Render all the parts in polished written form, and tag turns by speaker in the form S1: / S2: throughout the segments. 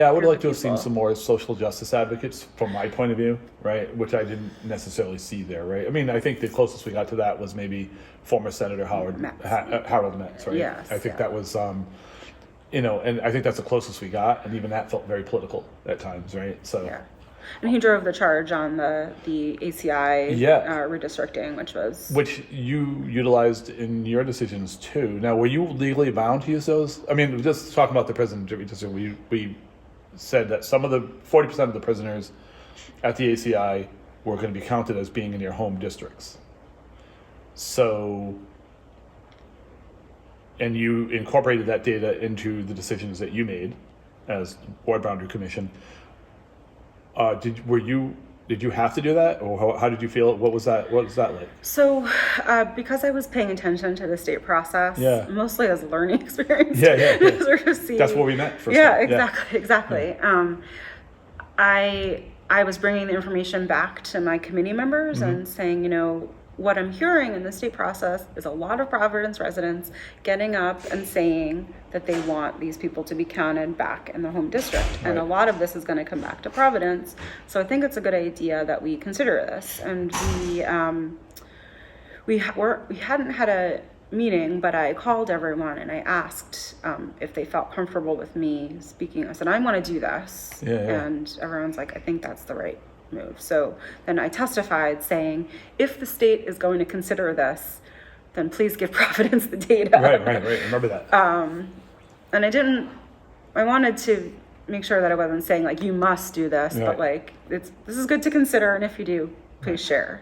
S1: Yeah, I would like to have seen some more social justice advocates from my point of view, right? Which I didn't necessarily see there, right? I mean, I think the closest we got to that was maybe former Senator Harold Metz, right?
S2: Yes,
S1: I think that was, and I think that's the closest we got, and even that felt very political at times, right? So.
S2: Yeah. And he drove the charge on the ACI redistricting, which
S1: you utilized in your decisions too. Now, were you legally bound to use those? I mean, just talking about the prison redistricting, we said that 40% of the prisoners at the ACI were going to be counted as being in your home districts. So, and you incorporated that data into the decisions that you made as Ward Boundary Commission. Did you have to do that, or how did you feel? What was that like?
S2: So, because I was paying attention to the state process, mostly as a learning experience. Sort of see,
S1: that's what we meant.
S2: Exactly. Yeah. I was bringing the information back to my committee members and saying, what I'm hearing in the state process is a lot of Providence residents getting up and saying that they want these people to be counted back in the home district. And a lot of this is going to come back to Providence. So I think it's a good idea that we consider this. And we hadn't had a meeting, but I called everyone and I asked if they felt comfortable with me speaking. I said, I want to do this. And everyone's like, I think that's the right move. So then I testified saying, if the state is going to consider this, then please give Providence the data.
S1: Right. Remember that.
S2: And I wanted to make sure that I wasn't saying like, you must do this, but like, this is good to consider. And if you do, please share.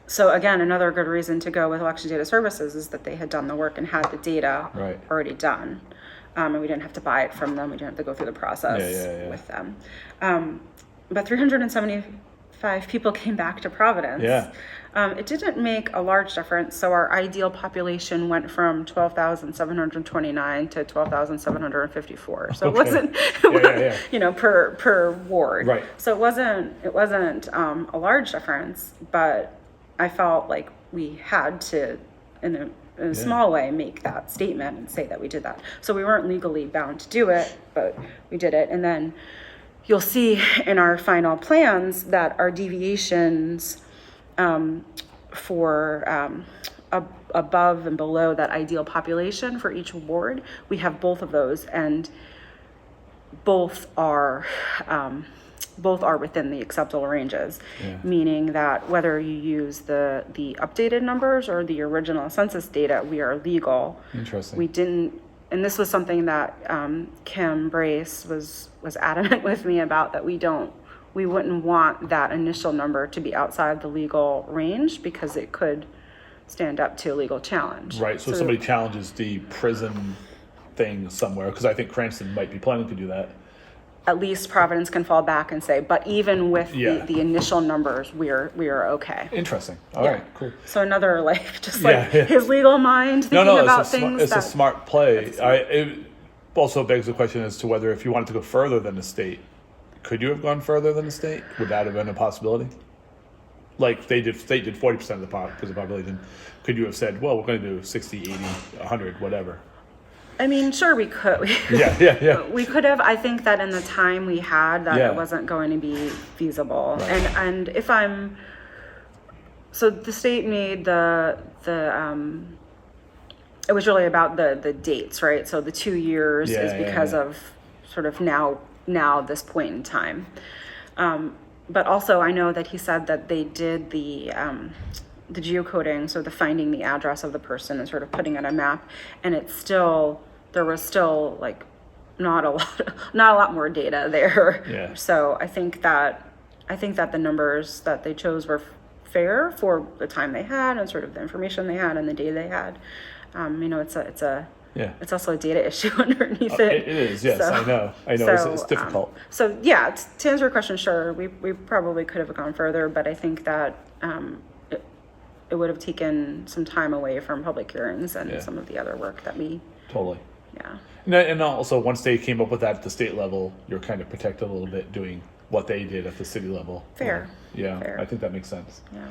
S2: So again, another good reason to go with Election Data Services is that they had done the work and had the data already done. And we didn't have to buy it from them. We didn't have to go through the process with them. But 375 people came back to Providence. It didn't make a large difference. So our ideal population went from 12,729 to 12,754. So it wasn't, per ward.
S1: Right.
S2: So it wasn't a large difference, but I felt like we had to, in a small way, make that statement and say that we did that. So we weren't legally bound to do it, but we did it. And then you'll see in our final plans that our deviations for above and below that ideal population for each ward, we have both of those, and both are within the acceptable ranges, meaning that whether you use the updated numbers or the original census data, we are legal.
S1: Interesting.
S2: We didn't, and this was something that Kim Brace was adamant with me about, that we wouldn't want that initial number to be outside the legal range because it could stand up to a legal challenge.
S1: Right, so somebody challenges the prison thing somewhere, because I think Cranston might be planning to do that.
S2: At least Providence can fall back and say, but even with the initial numbers, we are okay.
S1: Interesting. All right, cool.
S2: So another his legal mind thinking about things.
S1: It's a smart play. It also begs the question as to whether, if you wanted to go further than the state, could you have gone further than the state? Would that have been a possibility? Like they did 40% of the population. Could you have said, well, we're going to do 60, 80, 100, whatever?
S2: I mean, sure, we could. We could have. I think that in the time we had, that it wasn't going to be feasible. Right. And if so the state made it was really about the dates, right? So the 2 years is because of sort of now this point in time. But also I know that he said that they did the geocoding, so the finding the address of the person and sort of putting it on a map, and there was still like not a lot more data there. So I think that the numbers that they chose were fair for the time they had and sort of the information they had and the data they had. It's also a data issue underneath it.
S1: It is, yes. So, I know. It's difficult.
S2: To answer your question, sure, we probably could have gone further, but I think that it would have taken some time away from public hearings and some of the other work that we...
S1: Totally.
S2: Yeah.
S1: And also, once they came up with that at the state level, you're kind of protected a little bit doing what they did at the city level.
S2: Fair.
S1: Fair. I think that makes sense.
S2: Yeah.